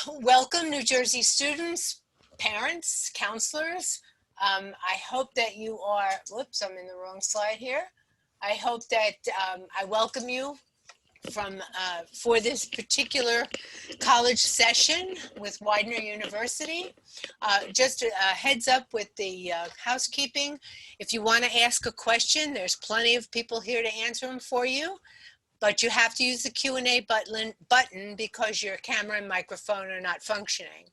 Welcome, New Jersey students, parents, counselors. I hope that you are, whoops, I'm in the wrong slide here. I hope that I welcome you for this particular college session with Widener University. Just a heads up with the housekeeping. If you want to ask a question, there's plenty of people here to answer them for you. But you have to use the Q&A button because your camera and microphone are not functioning.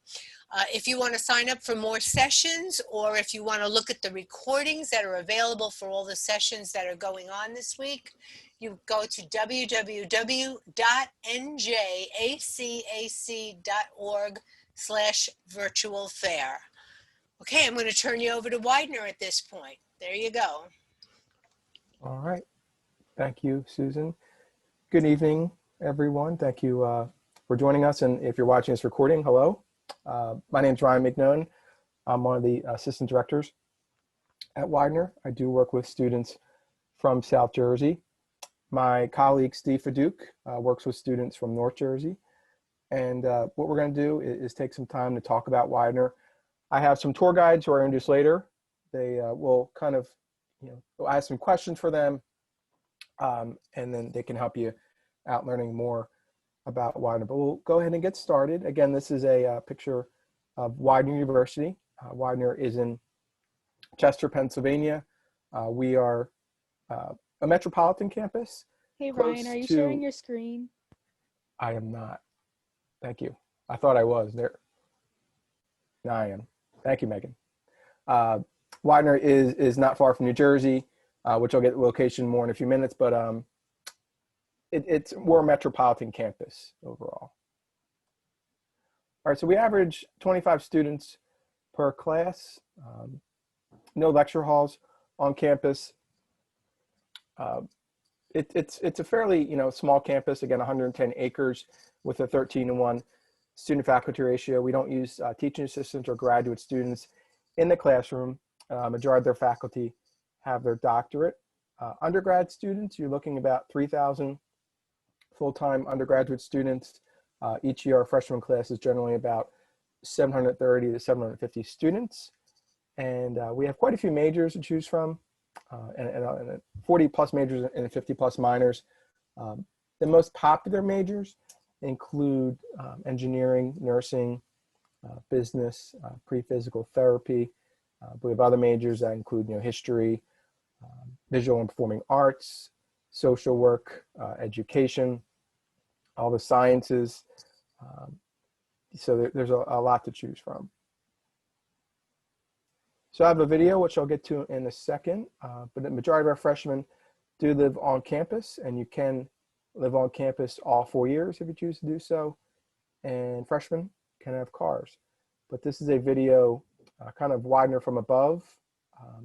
If you want to sign up for more sessions, or if you want to look at the recordings that are available for all the sessions that are going on this week, you go to www.njacac.org/virtual-fair. Okay, I'm going to turn you over to Widener at this point. There you go. All right. Thank you, Susan. Good evening, everyone. Thank you for joining us. And if you're watching this recording, hello. My name is Ryan McNone. I'm one of the assistant directors at Widener. I do work with students from South Jersey. My colleague, Steve Faduke, works with students from North Jersey. And what we're going to do is take some time to talk about Widener. I have some tour guides who are introduced later. They will kind of, we'll ask some questions for them. And then they can help you out learning more about Widener. But we'll go ahead and get started. Again, this is a picture of Widener University. Widener is in Chester, Pennsylvania. We are a metropolitan campus. Hey Ryan, are you sharing your screen? I am not. Thank you. I thought I was there. Now I am. Thank you, Megan. Widener is not far from New Jersey, which I'll get the location more in a few minutes, but we're a metropolitan campus overall. All right, so we average 25 students per class, no lecture halls on campus. It's a fairly small campus, again, 110 acres with a 13-to-1 student faculty ratio. We don't use teaching assistants or graduate students in the classroom. Majority of their faculty have their doctorate. Undergrad students, you're looking about 3,000 full-time undergraduate students. Each year, our freshman class is generally about 730 to 750 students. And we have quite a few majors to choose from, and 40 plus majors and 50 plus minors. The most popular majors include engineering, nursing, business, pre-physical therapy. But we have other majors that include history, visual and performing arts, social work, education, all the sciences. So there's a lot to choose from. So I have a video, which I'll get to in a second, but the majority of our freshmen do live on campus, and you can live on campus all 4 years if you choose to do so, and freshmen can have cars. But this is a video kind of Widener from above,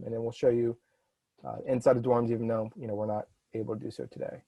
and then we'll show you inside the dorms, even though we're not able to do so today.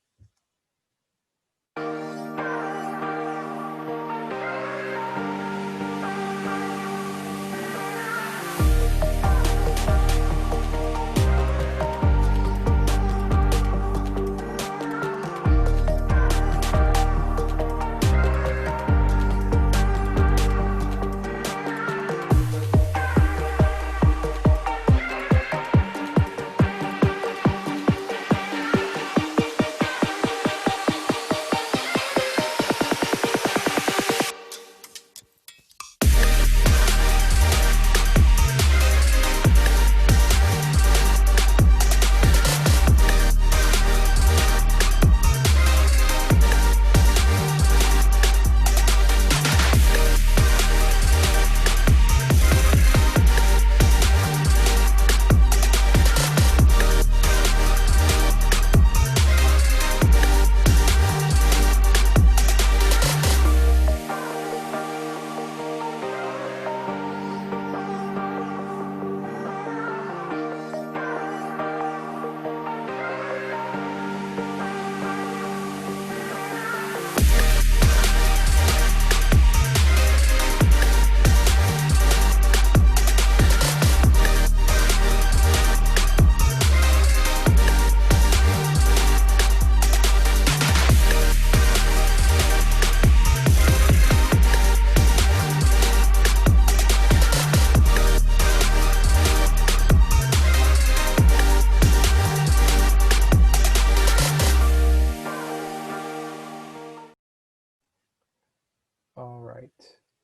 All right.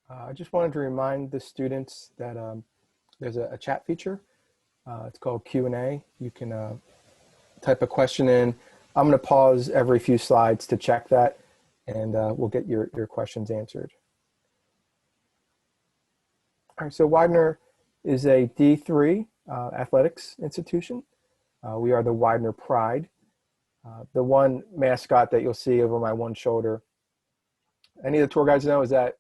I just wanted to remind the students that there's a chat feature. It's called Q&A. You can type a question in. I'm going to pause every few slides to check that, and we'll get your questions answered. All right, so Widener is a D3 athletics institution. We are the Widener Pride. The one mascot that you'll see over my one shoulder. Any of the tour guides know, is that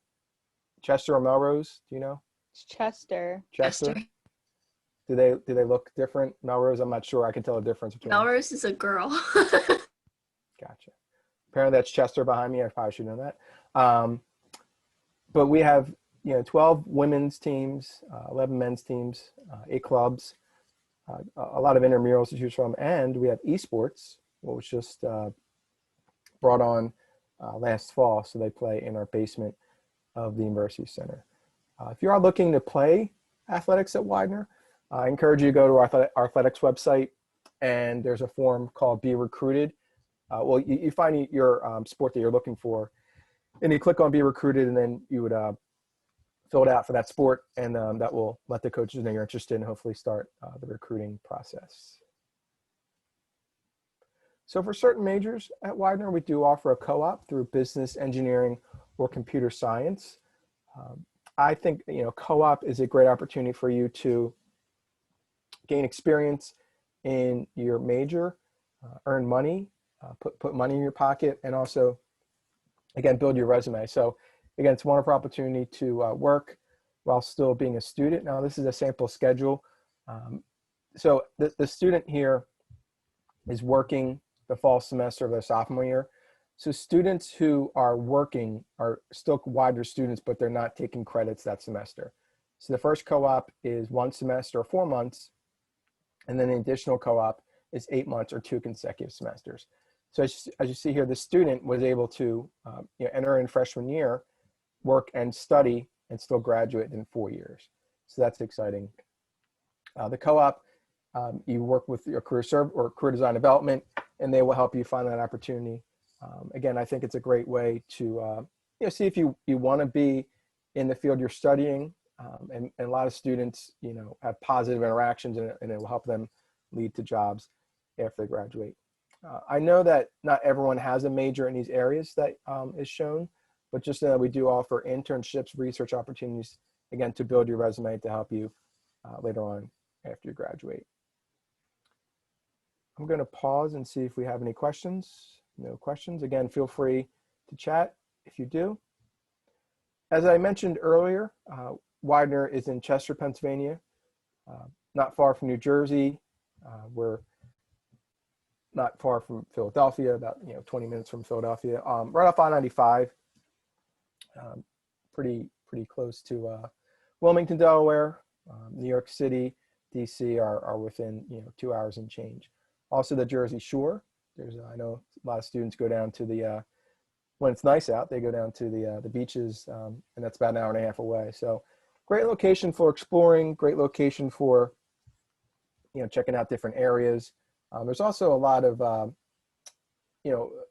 Chester or Melrose? Do you know? It's Chester. Chester. Do they look different? Melrose, I'm not sure. I can tell the difference between Melrose is a girl. Gotcha. Apparently that's Chester behind me. I probably should know that. But we have 12 women's teams, 11 men's teams, 8 clubs, a lot of intramurals to choose from, and we have esports, what was just brought on last fall. So they play in our basement of the University Center. If you are looking to play athletics at Widener, I encourage you to go to our athletics website, and there's a form called Be Recruited. Well, you find your sport that you're looking for, and you click on Be Recruited, and then you would fill it out for that sport, and that will let the coaches know you're interested and hopefully start the recruiting process. So for certain majors at Widener, we do offer a co-op through business, engineering, or computer science. I think co-op is a great opportunity for you to gain experience in your major, earn money, put money in your pocket, and also, again, build your resume. So again, it's a wonderful opportunity to work while still being a student. Now, this is a sample schedule. So the student here is working the fall semester of their sophomore year. So students who are working are still Widener students, but they're not taking credits that semester. So the first co-op is 1 semester or 4 months, and then the additional co-op is 8 months or 2 consecutive semesters. So as you see here, the student was able to enter in freshman year, work and study, and still graduate in 4 years. So that's exciting. The co-op, you work with your career design development, and they will help you find that opportunity. Again, I think it's a great way to see if you want to be in the field you're studying, and a lot of students have positive interactions, and it will help them lead to jobs after they graduate. I know that not everyone has a major in these areas that is shown, but just know that we do offer internships, research opportunities, again, to build your resume to help you later on after you graduate. I'm going to pause and see if we have any questions. No questions. Again, feel free to chat if you do. As I mentioned earlier, Widener is in Chester, Pennsylvania, not far from New Jersey. We're not far from Philadelphia, about 20 minutes from Philadelphia, right off I-95, pretty close to Wilmington, Delaware. New York City, DC are within 2 hours and change. Also the Jersey Shore. I know a lot of students go down to the when it's nice out, they go down to the beaches, and that's about an hour and a half away. So great location for exploring, great location for checking out different areas. There's also a lot of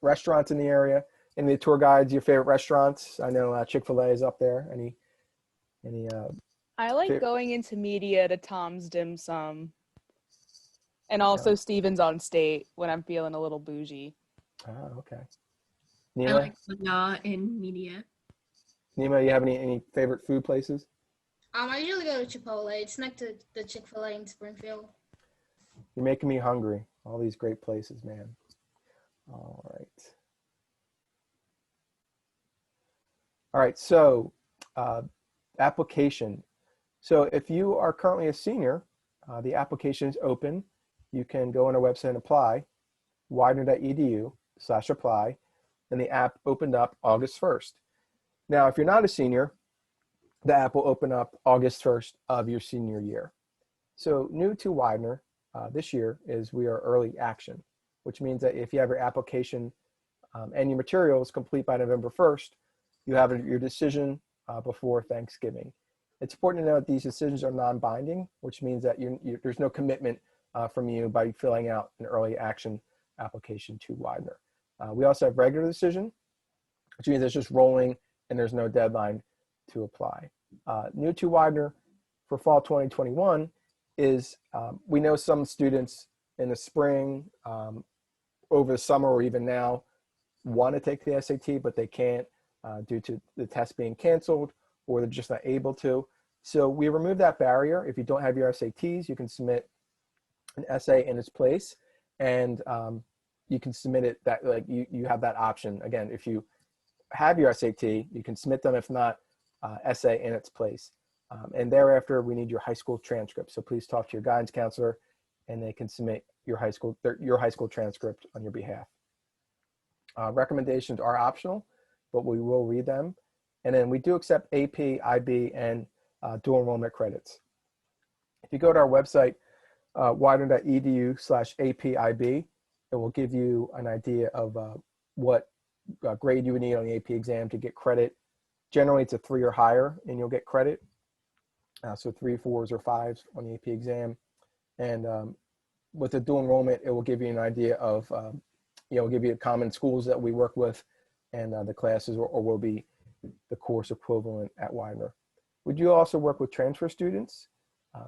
restaurants in the area. And the tour guides, your favorite restaurants? I know Chick-fil-A is up there. Any I like going into media to Tom's Dim Sum, and also Stevens on State when I'm feeling a little bougie. Oh, okay. I Nima? like Mana in media. Nima, you have any favorite food places? I usually go to Chipotle. It's next to the Chick-fil-A in Springfield. You're making me hungry. All these great places, man. All right, so application. So if you are currently a senior, the application is open. You can go on our website and apply, widener.edu/apply, and the app opened up August 1st. Now, if you're not a senior, the app will open up August 1st of your senior year. So new to Widener this year is we are early action, which means that if you have your application and your materials complete by November 1st, you have your decision before Thanksgiving. It's important to know that these decisions are non-binding, which means that there's no commitment from you by filling out an early action application to Widener. We also have regular decision, which means it's just rolling and there's no deadline to apply. New to Widener for fall 2021 is we know some students in the spring, over the summer, or even now want to take the SAT, but they can't due to the test being canceled, or they're just not able to. So we remove that barrier. If you don't have your SATs, you can submit an essay in its place, and you can submit it that, like, you have that option. Again, if you have your SAT, you can submit them. If not, essay in its place. And thereafter, we need your high school transcript. So please talk to your guidance counselor, and they can submit your high school transcript on your behalf. Recommendations are optional, but we will read them. And then we do accept AP, IB, and dual enrollment credits. If you go to our website, widener.edu/APIB, it will give you an idea of what grade you would need on the AP exam to get credit. Generally, it's a 3 or higher, and you'll get credit. So 3, 4s, or 5s on the AP exam. And with the dual enrollment, it will give you an idea of, give you common schools that we work with, and the classes or will be the course equivalent at Widener. We do also work with transfer students.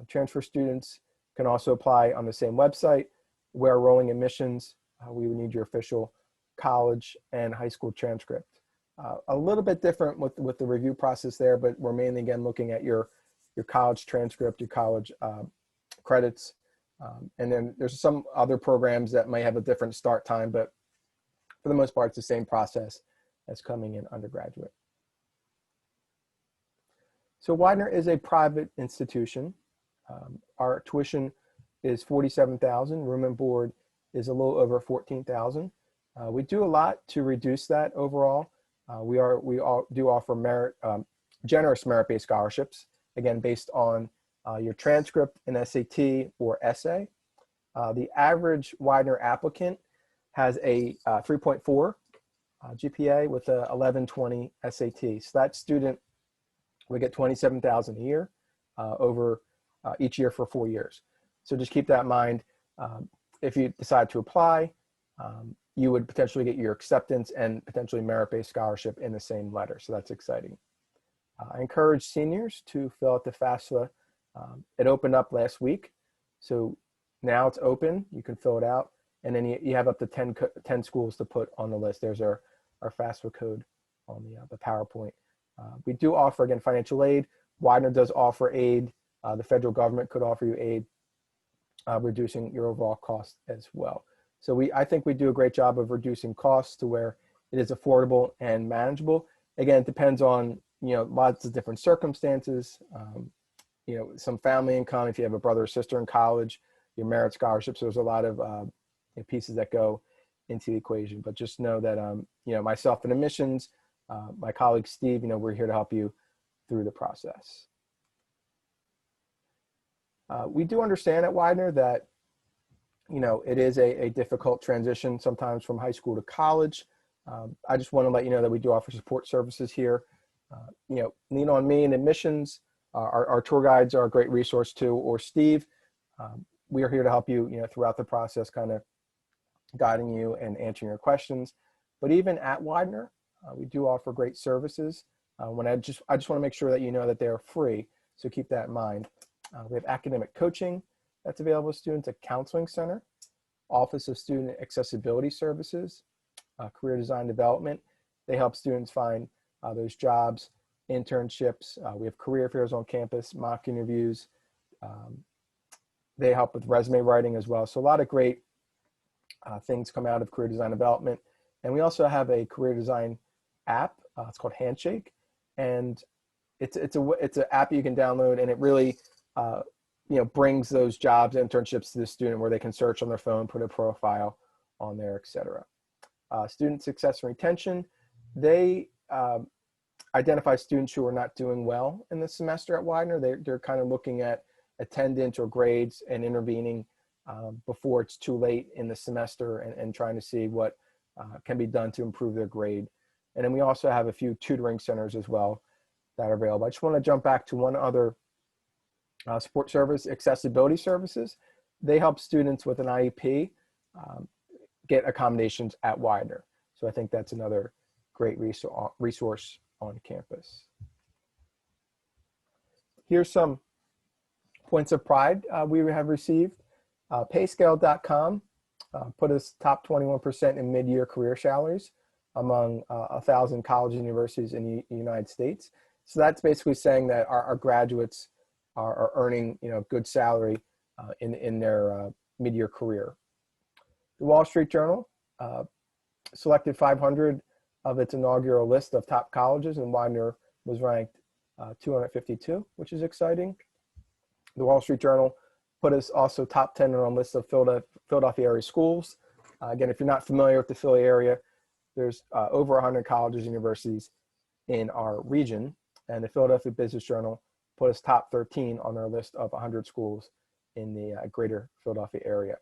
Transfer students can also apply on the same website. Where rolling admissions, we would need your official college and high school transcript. A little bit different with the review process there, but we're mainly, again, looking at your college transcript, your college credits. And then there's some other programs that might have a different start time, but for the most part, it's the same process as coming in undergraduate. So Widener is a private institution. Our tuition is $47,000. Room and board is a little over $14,000. We do a lot to reduce that overall. We do offer generous merit-based scholarships, again, based on your transcript in SAT or essay. The average Widener applicant has a 3.4 GPA with a 1120 SAT. So that student would get $27,000 a year over each year for 4 years. So just keep that in mind. If you decide to apply, you would potentially get your acceptance and potentially merit-based scholarship in the same letter. So that's exciting. I encourage seniors to fill out the FAFSA. It opened up last week. So now it's open. You can fill it out. And then you have up to 10 schools to put on the list. There's our FAFSA code on the PowerPoint. We do offer, again, financial aid. Widener does offer aid. The federal government could offer you aid, reducing your overall cost as well. So I think we do a great job of reducing costs to where it is affordable and manageable. Again, it depends on, lots of different circumstances. Some family income, if you have a brother or sister in college, your merit scholarships, there's a lot of pieces that go into the equation. But just know that, myself in admissions, my colleague Steve, we're here to help you through the process. We do understand at Widener that, it is a difficult transition sometimes from high school to college. I just want to let you know that we do offer support services here. Lean on me in admissions. Our tour guides are a great resource too, or Steve. We are here to help you, throughout the process, kind of guiding you and answering your questions. But even at Widener, we do offer great services. I just want to make sure that you know that they are free. So keep that in mind. We have academic coaching that's available to students, a counseling center, Office of Student Accessibility Services, career design development. They help students find those jobs, internships. We have career fairs on campus, mock interviews. They help with resume writing as well. So a lot of great things come out of career design development. And we also have a career design app. It's called Handshake. And it's an app you can download, and it really brings those jobs, internships to the student where they can search on their phone, put a profile on there, etc. Student success and retention, they identify students who are not doing well in the semester at Widener. They're kind of looking at attendance or grades and intervening before it's too late in the semester, and trying to see what can be done to improve their grade. And then we also have a few tutoring centers as well that are available. I just want to jump back to one other support service, accessibility services. They help students with an IEP get accommodations at Widener. So I think that's another great resource on campus. Here's some points of pride we have received. Payscale.com put us top 21% in mid-year career salaries among 1,000 colleges and universities in the United States. So that's basically saying that our graduates are earning, good salary in their mid-year career. The Wall Street Journal selected 500 of its inaugural list of top colleges, and Widener was ranked 252, which is exciting. The Wall Street Journal put us also top 10 on a list of Philadelphia area schools. Again, if you're not familiar with the Philly area, there's over 100 colleges and universities in our region, and the Philadelphia Business Journal put us top 13 on our list of 100 schools in the greater Philadelphia area.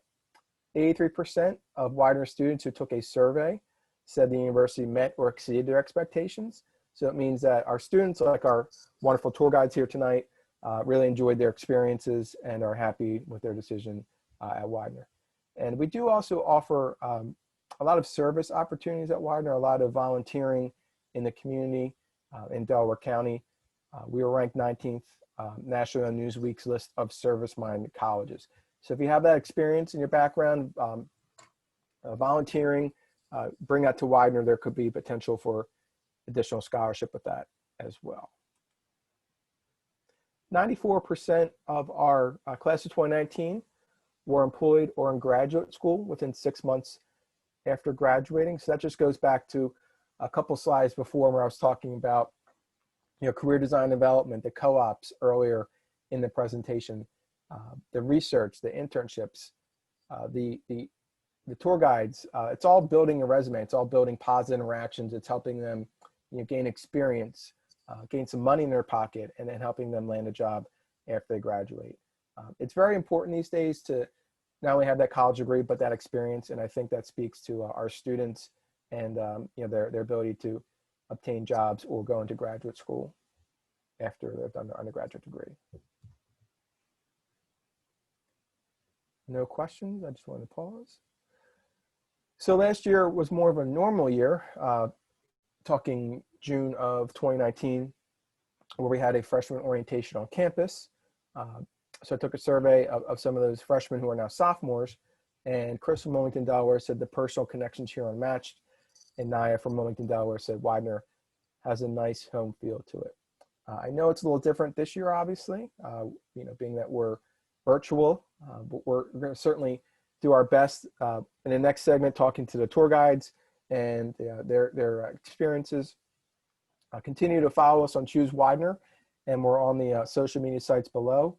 83% of Widener students who took a survey said the university met or exceeded their expectations. So it means that our students, like our wonderful tour guides here tonight, really enjoyed their experiences and are happy with their decision at Widener. And we do also offer a lot of service opportunities at Widener, a lot of volunteering in the community in Delaware County. We were ranked 19th nationally on Newsweek's list of service-minded colleges. So if you have that experience in your background, volunteering, bring that to Widener. There could be potential for additional scholarship with that as well. 94% of our class of 2019 were employed or in graduate school within 6 months after graduating. So that just goes back to a couple slides before where I was talking about, career design development, the co-ops earlier in the presentation, the research, the internships, the tour guides. It's all building a resume. It's all building positive interactions. It's helping them gain experience, gain some money in their pocket, and then helping them land a job after they graduate. It's very important these days to not only have that college degree, but that experience. And I think that speaks to our students and their ability to obtain jobs or go into graduate school after they've done their undergraduate degree. No questions, I just want to pause. So last year was more of a normal year, talking June of 2019, where we had a freshman orientation on campus. So I took a survey of some of those freshmen who are now sophomores, and Chris from Wilmington, Delaware said the personal connections here unmatched, and Naya from Wilmington, Delaware said Widener has a nice home feel to it. I know it's a little different this year, obviously, being that we're virtual, but we're going to certainly do our best in the next segment, talking to the tour guides and their experiences. Continue to follow us on Choose Widener, and we're on the social media sites below.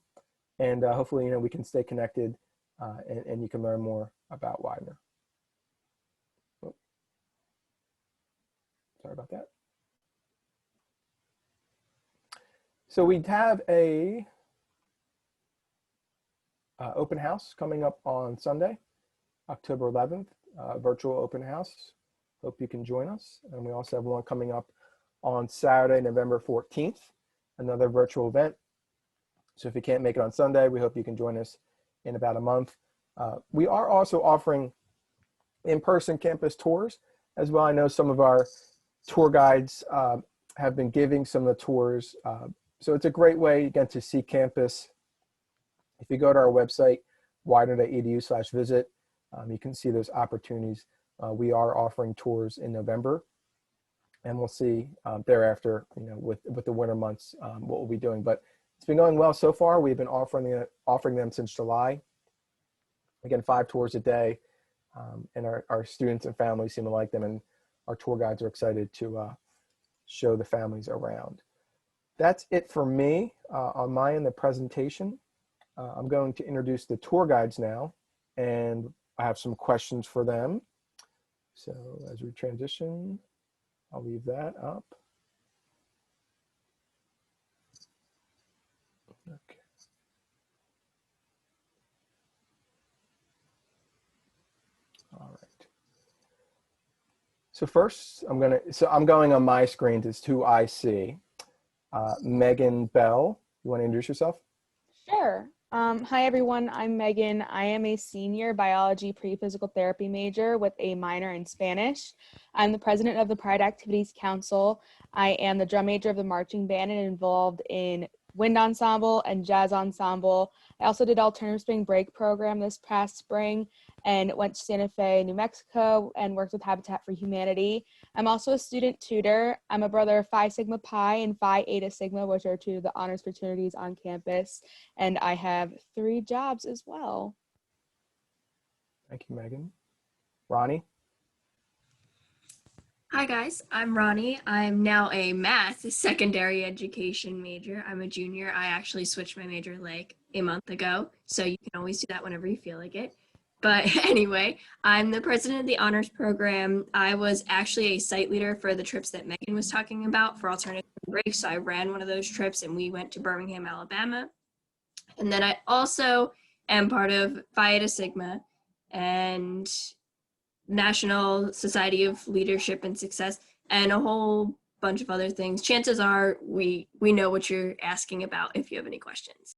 And hopefully, we can stay connected and you can learn more about Widener. Oh. Sorry about that. So we have a open house coming up on Sunday, October 11th, virtual open house. Hope you can join us. And we also have one coming up on Saturday, November 14th, another virtual event. So if you can't make it on Sunday, we hope you can join us in about a month. We are also offering in-person campus tours as well. I know some of our tour guides have been giving some of the tours. So it's a great way, again, to see campus. If you go to our website, widener.edu/visit, you can see those opportunities. We are offering tours in November, and we'll see thereafter, with the winter months, what we'll be doing. But it's been going well so far. We've been offering them since July. Again, 5 tours a day, and our students and families seem to like them, and our tour guides are excited to show the families around. That's it for me on my end, the presentation. I'm going to introduce the tour guides now, and I have some questions for them. So as we transition, I'll leave that up. Okay. All right. So first, I'm going on my screen as to who I see. Megan Bell, you want to introduce yourself? Sure. Hi everyone, I'm Megan. I am a senior biology pre-physical therapy major with a minor in Spanish. I'm the president of the Pride Activities Council. I am the drum major of the marching band and involved in wind ensemble and jazz ensemble. I also did alternative spring break program this past spring and went to Santa Fe, New Mexico, and worked with Habitat for Humanity. I'm also a student tutor. I'm a brother of Phi Sigma Pi and Phi Eta Sigma, which are two of the honors fraternities on campus. And I have 3 jobs as well. Thank you, Megan. Ronnie? Hi guys, I'm Ronnie. I'm now a math secondary education major. I'm a junior. I actually switched my major like a month ago, so you can always do that whenever you feel like it. But anyway, I'm the president of the honors program. I was actually a site leader for the trips that Megan was talking about for alternative breaks. So I ran one of those trips and we went to Birmingham, Alabama. And then I also am part of Phi Eta Sigma and National Society of Leadership and Success, and a whole bunch of other things. Chances are we know what you're asking about if you have any questions.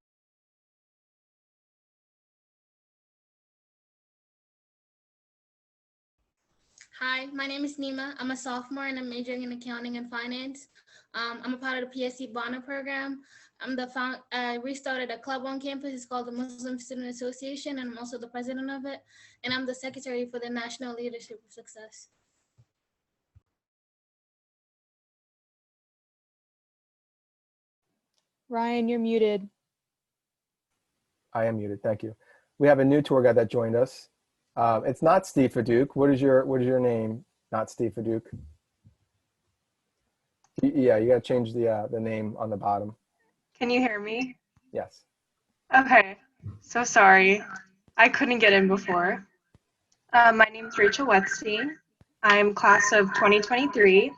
Hi, my name is Nima. I'm a sophomore and I'm majoring in accounting and finance. I'm a part of the PSC Bonner program. I restarted a club on campus. It's called the Muslim Student Association, and I'm also the president of it. And I'm the secretary for the National Leadership of Success. Ryan, you're muted. I am muted, thank you. We have a new tour guide that joined us. It's not Steve Fadouk. What is your name? Not Steve Fadouk. Yeah, you gotta change the name on the bottom. Can you hear me? Yes. Okay, so sorry. I couldn't get in before. My name is Rachel Wetstein. I'm class of 2023.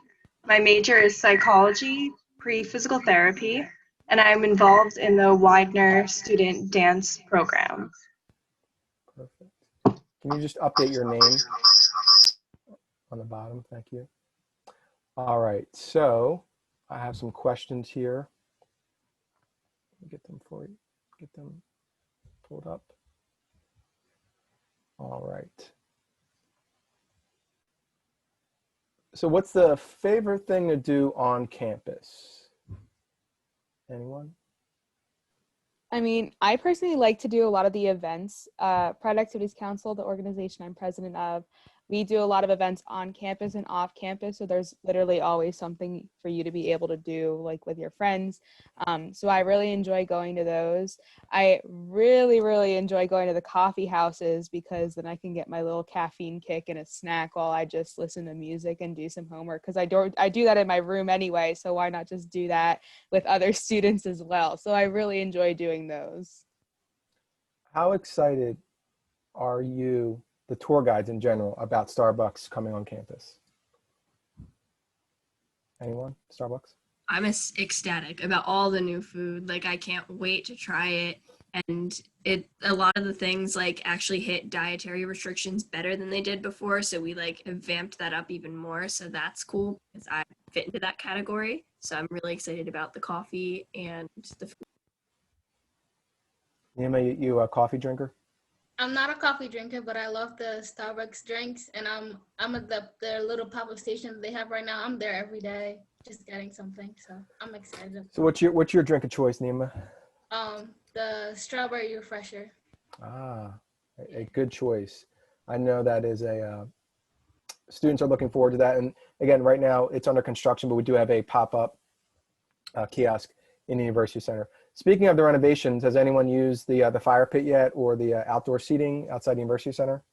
My major is psychology, pre-physical therapy, and I'm involved in the Widener student dance program. Perfect. Can you just update your name on the bottom? Thank you. All right, so I have some questions here. Let me get them for you. Get them pulled up. All right. So what's the favorite thing to do on campus? Anyone? I mean, I personally like to do a lot of the events. Pride Activities Council, the organization I'm president of, we do a lot of events on campus and off campus. So there's literally always something for you to be able to do, like with your friends. So I really enjoy going to those. I really enjoy going to the coffee houses because then I can get my little caffeine kick and a snack while I just listen to music and do some homework. Because I do that in my room anyway. So why not just do that with other students as well? So I really enjoy doing those. How excited are you, the tour guides in general, about Starbucks coming on campus? Anyone? Starbucks? I'm ecstatic about all the new food. Like I can't wait to try it. And a lot of the things like actually hit dietary restrictions better than they did before. So we like have vamped that up even more. So that's cool because I fit into that category. So I'm really excited about the coffee and the food. Nima, you a coffee drinker? I'm not a coffee drinker, but I love the Starbucks drinks, and I'm at their little pop-up station they have right now. I'm there every day, just getting something. So I'm excited. So what's your drink of choice, Nima? The strawberry refresher. Ah, a good choice. I know that is students are looking forward to that. And again, right now it's under construction, but we do have a pop-up kiosk in the University Center. Speaking of the renovations, has anyone used the fire pit yet, or the outdoor seating outside the University Center?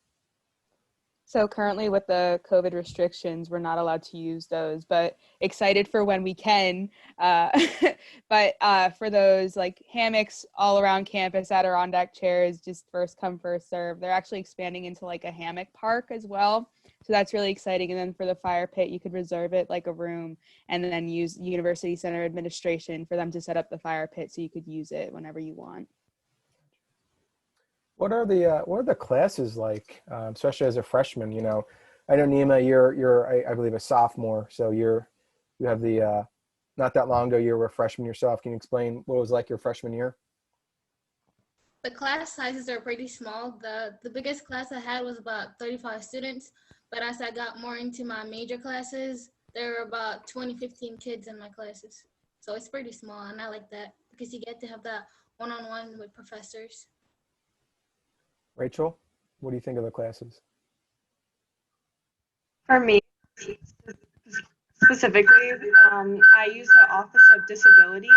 So currently with the COVID restrictions, we're not allowed to use those, but excited for when we can. But for those like hammocks all around campus, Adirondack chairs, just first come, first serve. They're actually expanding into like a hammock park as well. So that's really exciting. And then for the fire pit, you could reserve it like a room and then use University Center administration for them to set up the fire pit so you could use it whenever you want. What are the classes like, especially as a freshman? You know, I know Nima, you're I believe a sophomore, so you have the not that long ago you were a freshman yourself. Can you explain what it was like your freshman year? The class sizes are pretty small. The biggest class I had was about 35 students, but as I got more into my major classes, there were about 15 kids in my classes. So it's pretty small, and I like that because you get to have that one-on-one with professors. Rachel, what do you think of the classes? For me, specifically, I use the Office of Disabilities.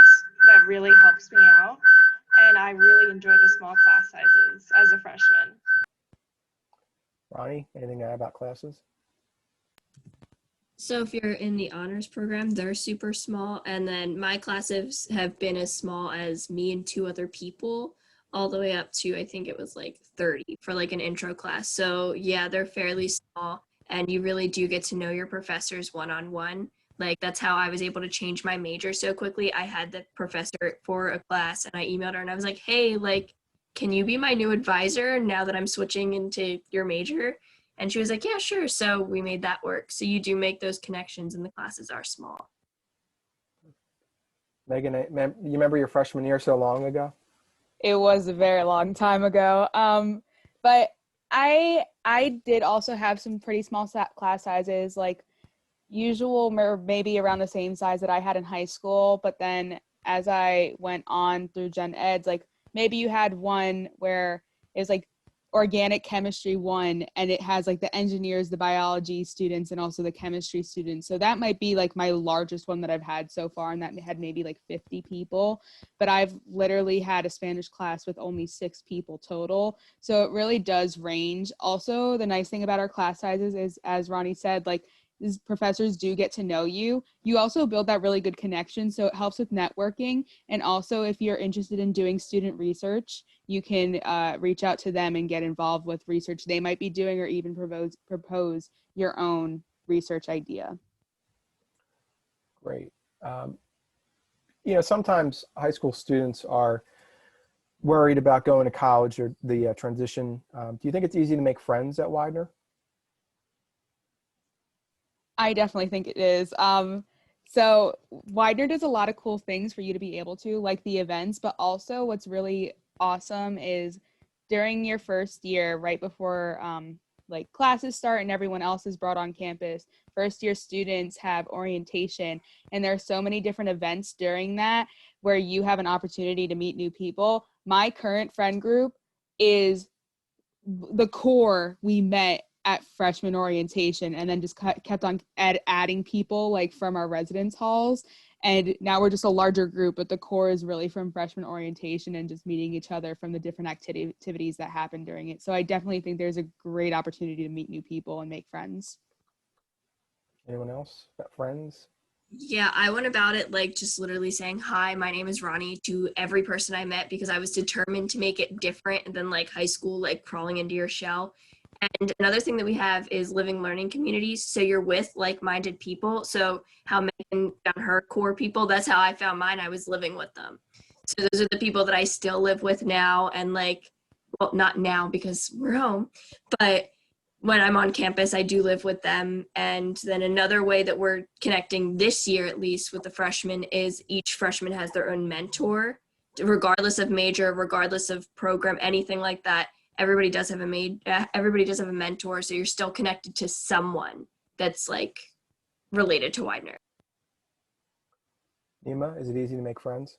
That really helps me out. And I really enjoy the small class sizes as a freshman. Ronnie, anything to add about classes? So if you're in the honors program, they're super small. And then my classes have been as small as me and 2 other people, all the way up to, I think it was like 30 for like an intro class. So yeah, they're fairly small, and you really do get to know your professors one-on-one. Like that's how I was able to change my major so quickly. I had the professor for a class and I emailed her and I was like, hey, like, can you be my new advisor now that I'm switching into your major? And she was like, yeah, sure. So we made that work. So you do make those connections and the classes are small. Megan, you remember your freshman year so long ago? It was a very long time ago. But I did also have some pretty small class sizes, like usual or maybe around the same size that I had in high school. But then as I went on through gen eds, like maybe you had one where it was like organic chemistry 1, and it has like the engineers, the biology students, and also the chemistry students. So that might be like my largest one that I've had so far, and that had maybe like 50 people. But I've literally had a Spanish class with only 6 people total. So it really does range. Also, the nice thing about our class sizes is, as Ronnie said, like these professors do get to know you. You also build that really good connection, so it helps with networking. And also, if you're interested in doing student research, you can reach out to them and get involved with research they might be doing, or even propose your own research idea. Great. Sometimes high school students are worried about going to college or the transition. Do you think it's easy to make friends at Widener? I definitely think it is. So Widener does a lot of cool things for you to be able to, like the events, but also what's really awesome is during your first year, right before like classes start and everyone else is brought on campus, first year students have orientation, and there are so many different events during that where you have an opportunity to meet new people. My current friend group is the core we met at freshman orientation, and then just kept on adding people like from our residence halls, and now we're just a larger group, but the core is really from freshman orientation and just meeting each other from the different activities that happen during it. So I definitely think there's a great opportunity to meet new people and make friends. Anyone else got friends? Yeah, I went about it like just literally saying, hi, my name is Ronnie, to every person I met, because I was determined to make it different than like high school, like crawling into your shell. And another thing that we have is living learning communities. So you're with like-minded people. So how Megan found her core people, that's how I found mine. I was living with them. So those are the people that I still live with now. And like, well, not now because we're home, but when I'm on campus, I do live with them. And then another way that we're connecting this year, at least with the freshmen, is each freshman has their own mentor, regardless of major, regardless of program, anything like that. Everybody does have a mentor, so you're still connected to someone that's like related to Widener. Nima, is it easy to make friends?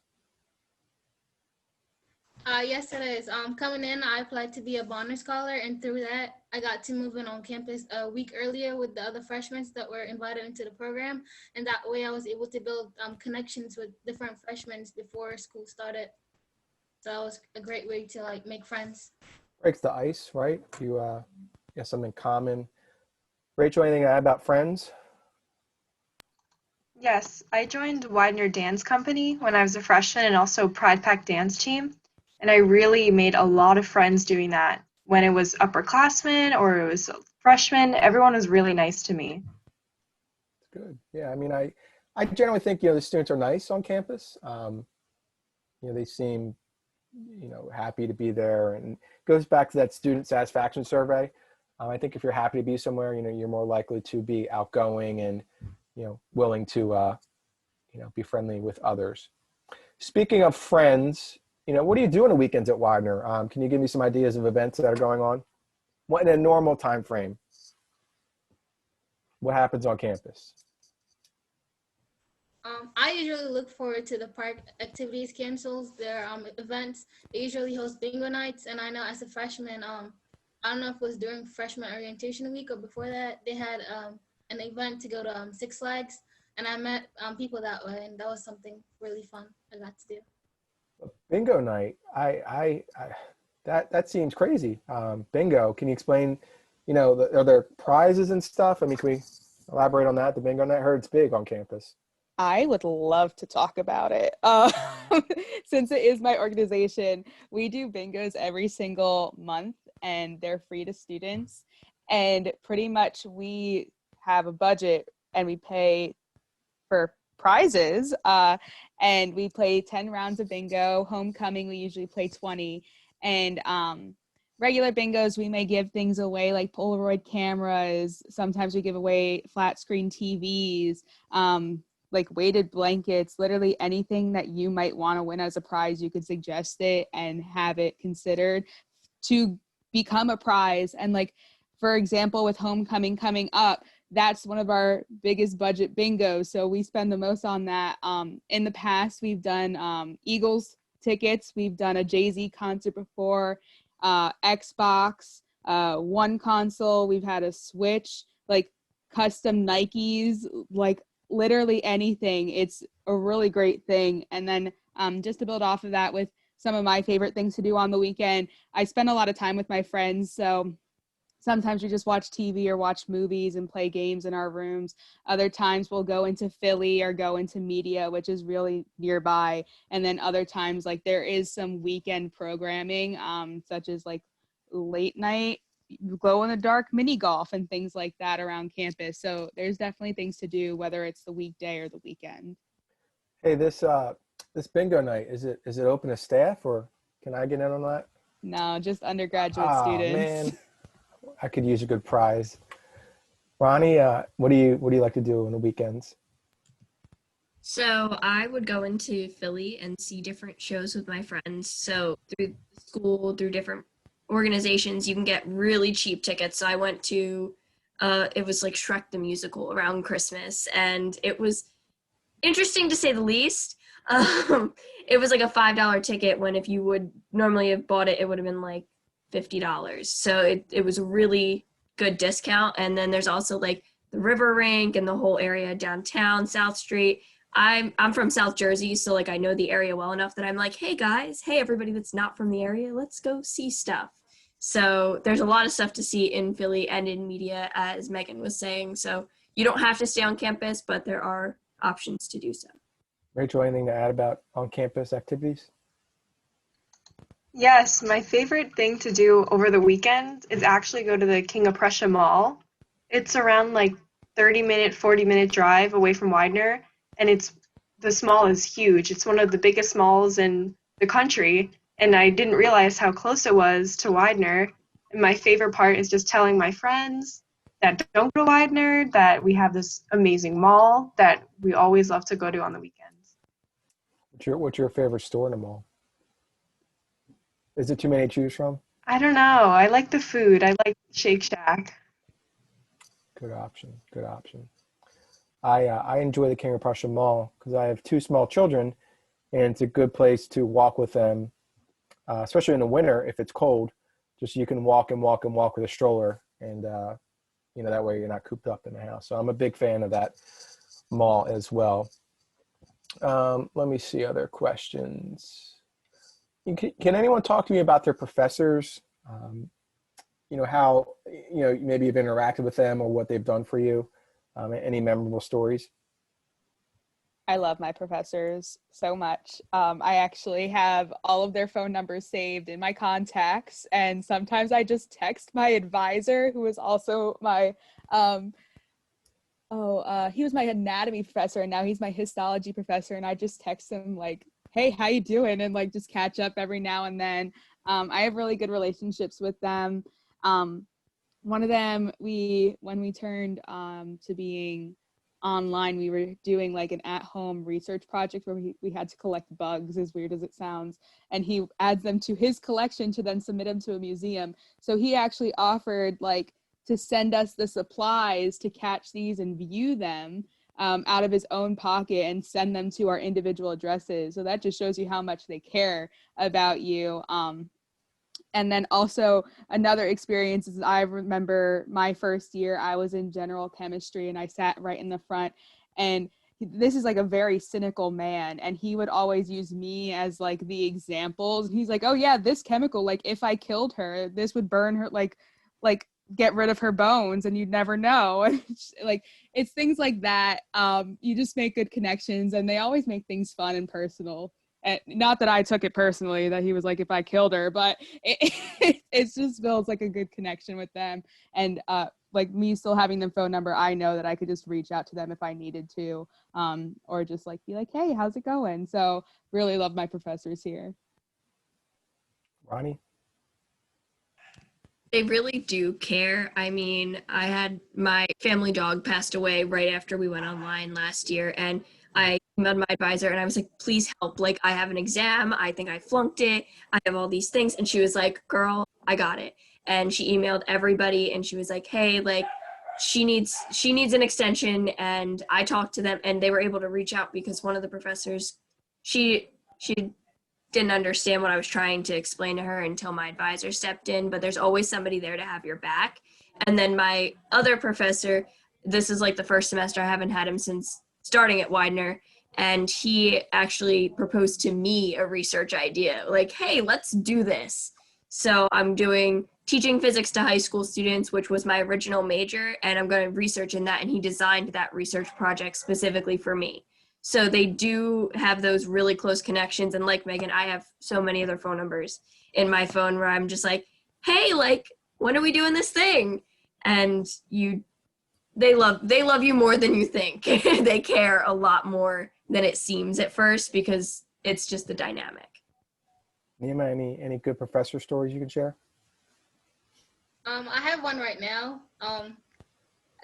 Yes, it is. Coming in, I applied to be a Bonner Scholar, and through that, I got to move in on campus a week earlier with the other freshmen that were invited into the program, and that way I was able to build connections with different freshmen before school started. So that was a great way to like make friends. Breaks the ice, right? You have something common. Rachel, anything to add about friends? Yes, I joined Widener Dance Company when I was a freshman, and also Pride Pack dance team. And I really made a lot of friends doing that. When it was upperclassmen or it was freshmen, everyone was really nice to me. Good. Yeah, I mean, I generally think, the students are nice on campus. They seem, happy to be there, and it goes back to that student satisfaction survey. I think if you're happy to be somewhere, you're more likely to be outgoing and, willing to, be friendly with others. Speaking of friends, what do you do on the weekends at Widener? Can you give me some ideas of events that are going on? What in a normal time frame? What happens on campus? I usually look forward to the park activities cancels, their events. They usually host bingo nights, and I know as a freshman, I don't know if it was during freshman orientation week or before that, they had an event to go to Six Flags, and I met people that way, and that was something really fun I got to do. Bingo night. That seems crazy. Bingo. Can you explain? Are there prizes and stuff? I mean, can we elaborate on that? The bingo night. I heard it's big on campus. I would love to talk about it. Since it is my organization, we do bingos every single month and they're free to students. And pretty much we have a budget and we pay for prizes. And we play 10 rounds of bingo. Homecoming, we usually play 20. And regular bingos, we may give things away like Polaroid cameras. Sometimes we give away flat screen TVs. Like weighted blankets, literally anything that you might want to win as a prize, you could suggest it and have it considered to become a prize. And like, for example, with homecoming coming up, that's one of our biggest budget bingos. So we spend the most on that. In the past, we've done Eagles tickets. We've done a Jay-Z concert before, Xbox, one console. We've had a Switch, like custom Nikes, like literally anything. It's a really great thing. And then just to build off of that with some of my favorite things to do on the weekend, I spend a lot of time with my friends. So sometimes we just watch TV or watch movies and play games in our rooms. Other times we'll go into Philly or go into media, which is really nearby. And then other times, like there is some weekend programming, such as like late night glow in the dark mini golf and things like that around campus. So there's definitely things to do, whether it's the weekday or the weekend. Hey, this bingo night, is it open to staff or can I get in on that? No, just undergraduate students. Man, I could use a good prize. Ronnie, what do you like to do on the weekends? So I would go into Philly and see different shows with my friends. So through school, through different organizations, you can get really cheap tickets. So I went to it was like Shrek the Musical around Christmas, and it was interesting to say the least. It was like a $5 ticket when if you would normally have bought it, it would have been like $50. So it was a really good discount. And then there's also like the River Rink and the whole area downtown, South Street. I'm from South Jersey, so like I know the area well enough that I'm like, hey guys, hey everybody that's not from the area, let's go see stuff. So there's a lot of stuff to see in Philly and in media, as Megan was saying. So you don't have to stay on campus, but there are options to do so. Rachel, anything to add about on-campus activities? Yes, my favorite thing to do over the weekend is actually go to the King of Prussia Mall. It's around like 30-minute, 40-minute drive away from Widener, and the mall is huge. It's one of the biggest malls in the country, and I didn't realize how close it was to Widener. And my favorite part is just telling my friends that don't go to Widener that we have this amazing mall that we always love to go to on the weekends. What's your favorite store in the mall? Is it too many to choose from? I don't know. I like the food. I like Shake Shack. Good option. Good option. I enjoy the King of Prussia Mall because I have two small children, and it's a good place to walk with them, especially in the winter if it's cold. Just so you can walk with a stroller, and that way you're not cooped up in the house. So I'm a big fan of that mall as well. Let me see other questions. Can anyone talk to me about their professors? How maybe you've interacted with them or what they've done for you. Any memorable stories? I love my professors so much. I actually have all of their phone numbers saved in my contacts, and sometimes I just text my advisor, who is also my he was my anatomy professor, and now he's my histology professor, and I just text him like, hey, how you doing? And like just catch up every now and then. I have really good relationships with them. One of them, when we turned to being online. We were doing like an at-home research project where we had to collect bugs, as weird as it sounds, and he adds them to his collection to then submit them to a museum. So he actually offered like to send us the supplies to catch these and view them out of his own pocket and send them to our individual addresses. So that just shows you how much they care about you. And then also another experience is I remember my first year, I was in general chemistry and I sat right in the front, and this is like a very cynical man, and he would always use me as like the examples. He's like, oh yeah, this chemical, like if I killed her, this would burn her, like get rid of her bones and you'd never know. And like, it's things like that. You just make good connections, and they always make things fun and personal. And not that I took it personally that he was like, if I killed her, but it just builds like a good connection with them. And like me still having their phone number, I know that I could just reach out to them if I needed to, or just like be like, hey, how's it going? So really love my professors here. Ronnie? They really do care. I mean, I had my family dog passed away right after we went online last year, and I emailed my advisor and I was like, please help. Like, I have an exam. I think I flunked it. I have all these things. And she was like, girl, I got it. And she emailed everybody and she was like, hey, like, she needs an extension. And I talked to them and they were able to reach out because one of the professors, she didn't understand what I was trying to explain to her until my advisor stepped in, but there's always somebody there to have your back. And then my other professor, this is like the first semester, I haven't had him since starting at Widener, and he actually proposed to me a research idea, like, hey, let's do this. So I'm doing teaching physics to high school students, which was my original major, and I'm going to research in that, and he designed that research project specifically for me. So they do have those really close connections, and like Megan, I have so many of their phone numbers in my phone where I'm just like, hey, like, when are we doing this thing? And they love you more than you think. They care a lot more than it seems at first because it's just the dynamic. Nima, any good professor stories you can share? I have one right now.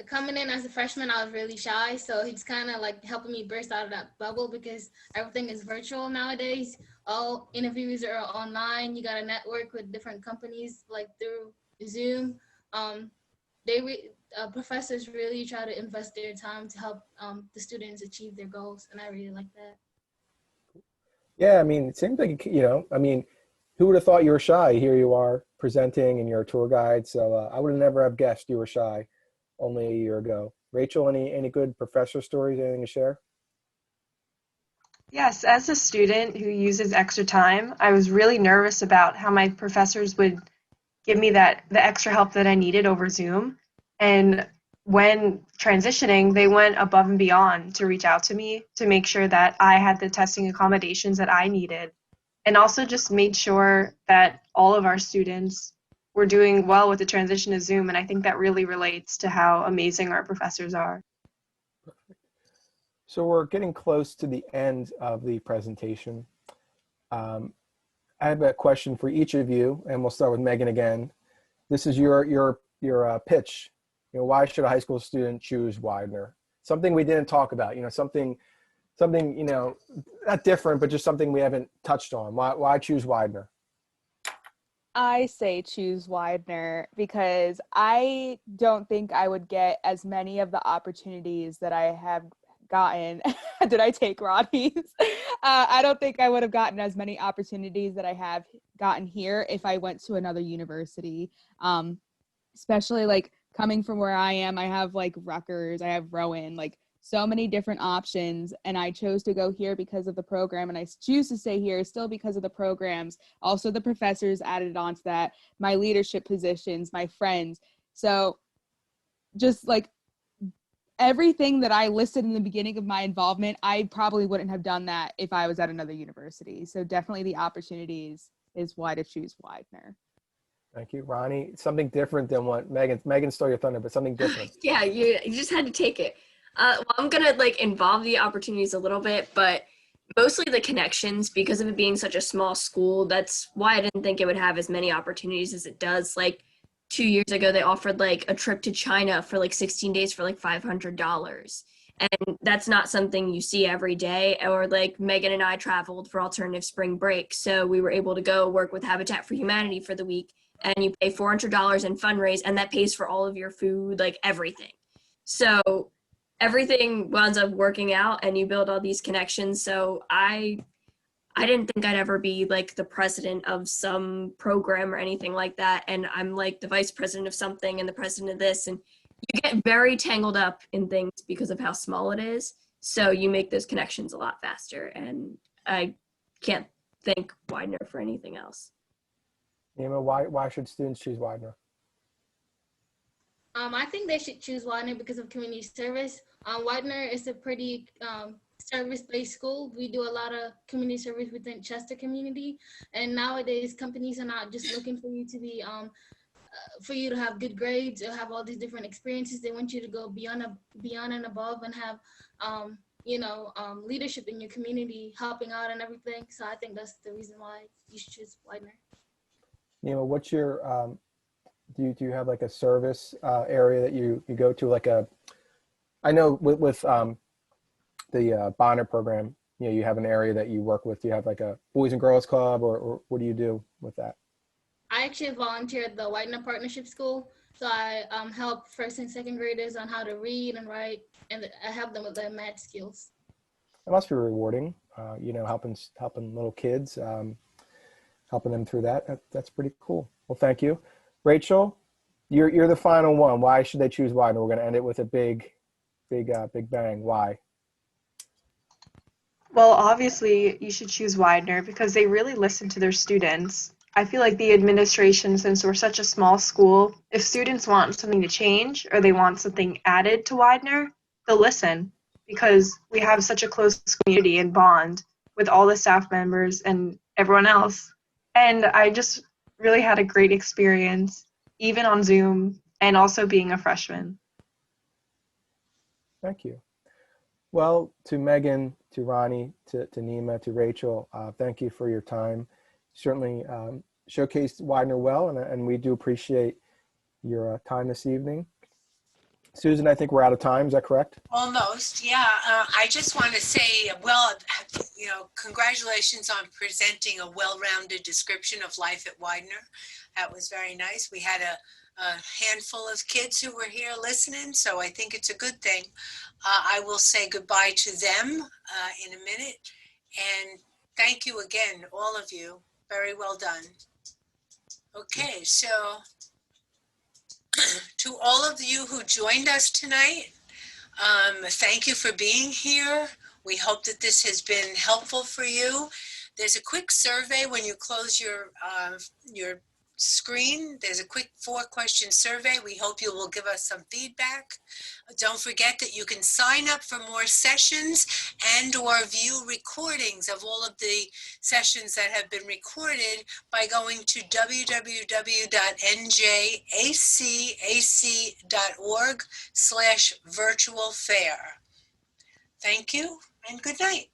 Coming in as a freshman, I was really shy, so he's kind of like helping me burst out of that bubble because everything is virtual nowadays. All interviews are online. You got to network with different companies like through Zoom. Professors really try to invest their time to help the students achieve their goals, and I really like that. Yeah, I mean, it seems like, I mean, who would have thought you were shy? Here you are presenting and you're a tour guide. So I would have never have guessed you were shy only a year ago. Rachel, any good professor stories, anything to share? Yes, as a student who uses extra time, I was really nervous about how my professors would give me the extra help that I needed over Zoom. And when transitioning, they went above and beyond to reach out to me to make sure that I had the testing accommodations that I needed, and also just made sure that all of our students were doing well with the transition to Zoom. And I think that really relates to how amazing our professors are. So we're getting close to the end of the presentation. I have a question for each of you, and we'll start with Megan again. This is your pitch. Why should a high school student choose Widener? Something we didn't talk about. Something not different, but just something we haven't touched on. Why choose Widener? I say choose Widener because I don't think I would get as many of the opportunities that I have gotten. Did I take Rodney's? I don't think I would have gotten as many opportunities that I have gotten here if I went to another university, especially like coming from where I am. I have like Rutgers, I have Rowan, like so many different options, and I chose to go here because of the program, and I choose to stay here still because of the programs. Also, the professors added on to that, my leadership positions, my friends. So just like everything that I listed in the beginning of my involvement, I probably wouldn't have done that if I was at another university. So definitely the opportunities is why to choose Widener. Thank you. Ronnie, something different than what Megan stole your thunder, but something different. Yeah, you just had to take it. Well, I'm gonna involve the opportunities a little bit, but mostly the connections, because of it being such a small school. That's why I didn't think it would have as many opportunities as it does. 2 years ago, they offered a trip to China for 16 days for $500. And that's not something you see every day. Or like Megan and I traveled for alternative spring break. So we were able to go work with Habitat for Humanity for the week, and you pay $400 in fundraise, and that pays for all of your food, like everything. So everything winds up working out, and you build all these connections. So I didn't think I'd ever be like the president of some program or anything like that. And I'm like the vice president of something and the president of this. And you get very tangled up in things because of how small it is. So you make those connections a lot faster. And I can't thank Widener for anything else. Nima, why should students choose Widener? I think they should choose Widener because of community service. Widener is a pretty service-based school. We do a lot of community service within Chester community, and nowadays companies are not just looking for you to be for you to have good grades or have all these different experiences. They want you to go beyond and above and have leadership in your community, helping out and everything. So I think that's the reason why you should choose Widener. Nima, what's your do you have like a service area that you go to, like I know with the Bonner program, you have an area that you work with. Do you have like a Boys and Girls Club, or what do you do with that? I actually volunteer at the Widener Partnership School. So I help first and second graders on how to read and write, and I help them with their math skills. It must be rewarding, helping little kids, helping them through that. That's pretty cool. Well, thank you. Rachel, you're the final one. Why should they choose Widener? We're going to end it with a big bang. Why? Well, obviously, you should choose Widener because they really listen to their students. I feel like the administration, since we're such a small school, if students want something to change or they want something added to Widener, they'll listen because we have such a close community and bond with all the staff members and everyone else. And I just really had a great experience, even on Zoom and also being a freshman. Thank you. Well, to Megan, to Ronnie, to Nima, to Rachel, thank you for your time. Certainly showcased Widener well, and we do appreciate your time this evening. Susan, I think we're out of time. Is that correct? Almost, yeah. I just want to say, well, congratulations on presenting a well-rounded description of life at Widener. That was very nice. We had a handful of kids who were here listening, so I think it's a good thing. I will say goodbye to them in a minute, and thank you again, all of you. Very well done. Okay, so to all of you who joined us tonight, thank you for being here. We hope that this has been helpful for you. There's a quick survey when you close your screen. There's a quick 4-question survey. We hope you will give us some feedback. Don't forget that you can sign up for more sessions and or view recordings of all of the sessions that have been recorded by going to www.njcac.org/virtual fair. Thank you and good night.